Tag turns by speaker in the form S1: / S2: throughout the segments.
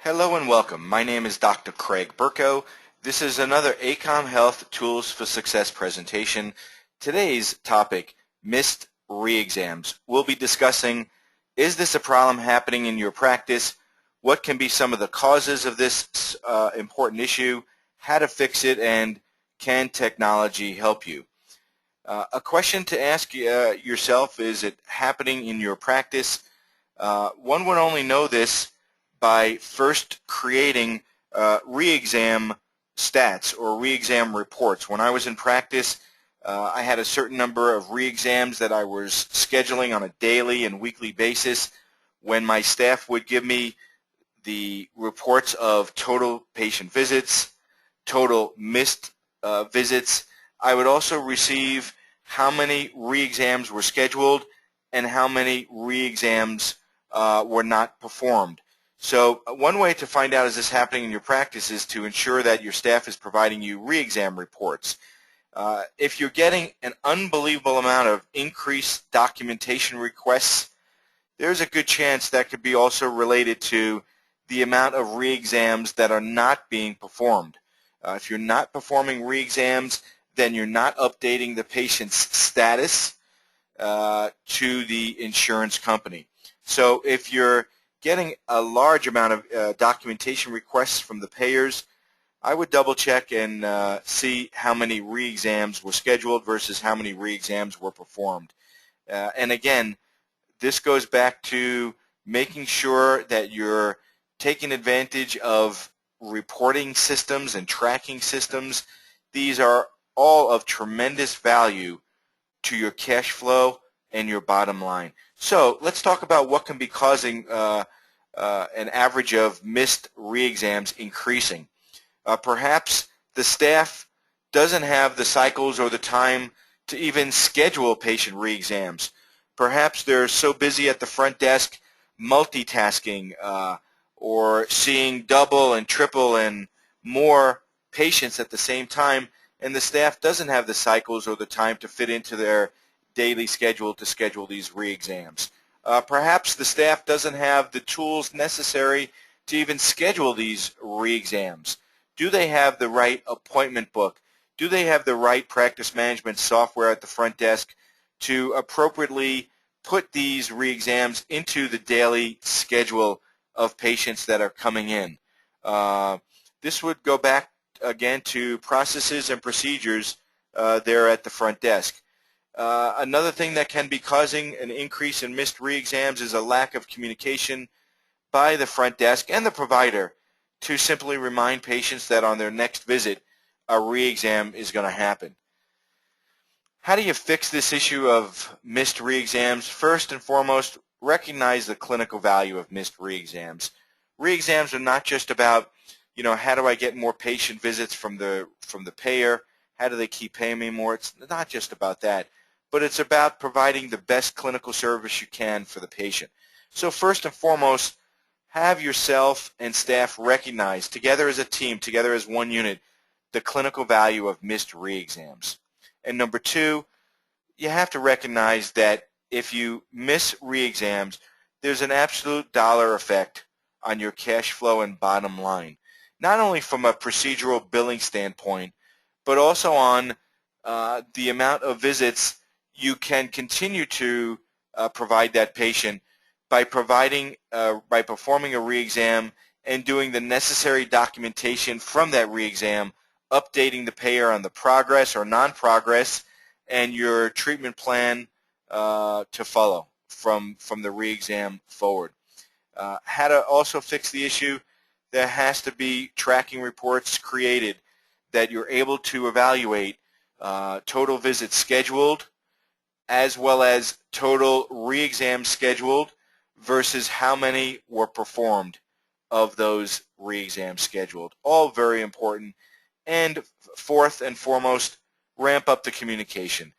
S1: Hello and welcome. My name is Dr. Craig Burko. This is another ACOM Health Tools for Success presentation. Today's topic, missed re-exams. We'll be discussing, is this a problem happening in your practice? What can be some of the causes of this important issue? How to fix it, and can technology help you? A question to ask yourself, is it happening in your practice? One would only know this by first creating re-exam stats or re-exam reports. When I was in practice, I had a certain number of re-exams that I was scheduling on a daily and weekly basis. When my staff would give me the reports of total patient visits, total missed visits, I would also receive how many re-exams were scheduled and how many re-exams were not performed. So one way to find out is this happening in your practice is to ensure that your staff is providing you re-exam reports. If you're getting an unbelievable amount of increased documentation requests, there's a good chance that could be also related to the amount of re-exams that are not being performed. If you're not performing re-exams, then you're not updating the patient's status to the insurance company. So if you're getting a large amount of documentation requests from the payers, I would double check and see how many re-exams were scheduled versus how many re-exams were performed. And again, this goes back to making sure that you're taking advantage of reporting systems and tracking systems. These are all of tremendous value to your cash flow and your bottom line. So let's talk about what can be causing an average of missed re-exams increasing. Perhaps the staff doesn't have the cycles or the time to even schedule patient re-exams. Perhaps they're so busy at the front desk multitasking or seeing double and triple and more patients at the same time, and the staff doesn't have the cycles or the time to fit into their daily schedule to schedule these re-exams. Perhaps the staff doesn't have the tools necessary to even schedule these re-exams. Do they have the right appointment book? Do they have the right practice management software at the front desk to appropriately put these re-exams into the daily schedule of patients that are coming in? This would go back again to processes and procedures there at the front desk. Another thing that can be causing an increase in missed re-exams is a lack of communication by the front desk and the provider to simply remind patients that on their next visit a re-exam is going to happen. How do you fix this issue of missed re-exams? First and foremost, recognize the clinical value of missed re-exams. Re-exams are not just about, how do I get more patient visits from the payer? How do they keep paying me more? It's not just about that, but it's about providing the best clinical service you can for the patient. So first and foremost, have yourself and staff recognize, together as a team, together as one unit, the clinical value of missed re-exams. And number two, you have to recognize that if you miss re-exams, there's an absolute dollar effect on your cash flow and bottom line, not only from a procedural billing standpoint, but also on the amount of visits you can continue to provide that patient by performing a re-exam and doing the necessary documentation from that re-exam, updating the payer on the progress or non-progress, and your treatment plan to follow from the re-exam forward. How to also fix the issue, there has to be tracking reports created that you're able to evaluate total visits scheduled as well as total re-exams scheduled versus how many were performed of those re-exams scheduled. All very important. And fourth and foremost, ramp up the communication.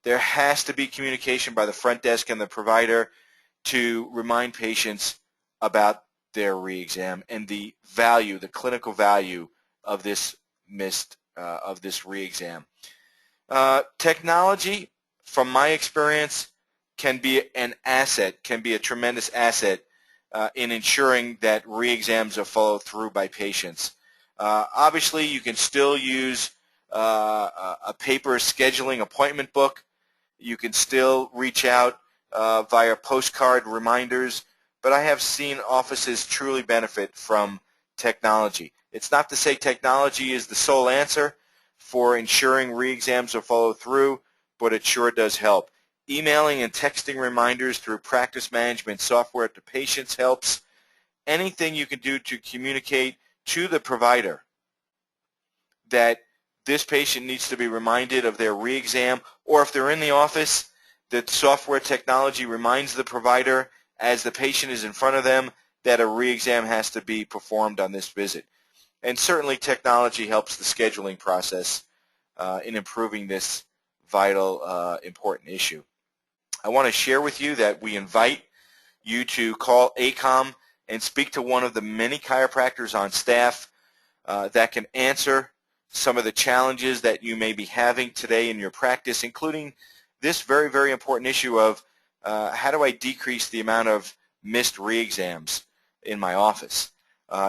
S1: There has to be communication by the front desk and the provider to remind patients about their re-exam and the value, the clinical value of this re-exam. Technology, from my experience, can be an asset, can be a tremendous asset in ensuring that re-exams are followed through by patients. Obviously, you can still use a paper scheduling appointment book. You can still reach out via postcard reminders, but I have seen offices truly benefit from technology. It's not to say technology is the sole answer for ensuring re-exams are followed through, but it sure does help. Emailing and texting reminders through practice management software to patients helps. Anything you can do to communicate to the provider that this patient needs to be reminded of their re-exam, or if they're in the office, that software technology reminds the provider as the patient is in front of them that a re-exam has to be performed on this visit. And certainly technology helps the scheduling process in improving this vital, important issue. I want to share with you that we invite you to call ACOM and speak to one of the many chiropractors on staff that can answer some of the challenges that you may be having today in your practice, including this very, very important issue of how do I decrease the amount of missed re-exams in my office.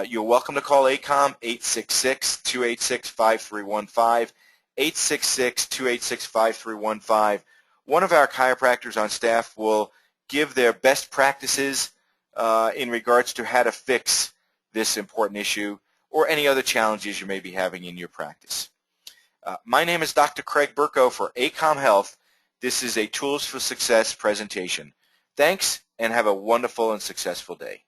S1: You're welcome to call ACOM 866-286-5315, 866-286-5315. One of our chiropractors on staff will give their best practices in regards to how to fix this important issue or any other challenges you may be having in your practice. My name is Dr. Craig Burko for ACOM Health. This is a Tools for Success presentation. Thanks, and have a wonderful and successful day.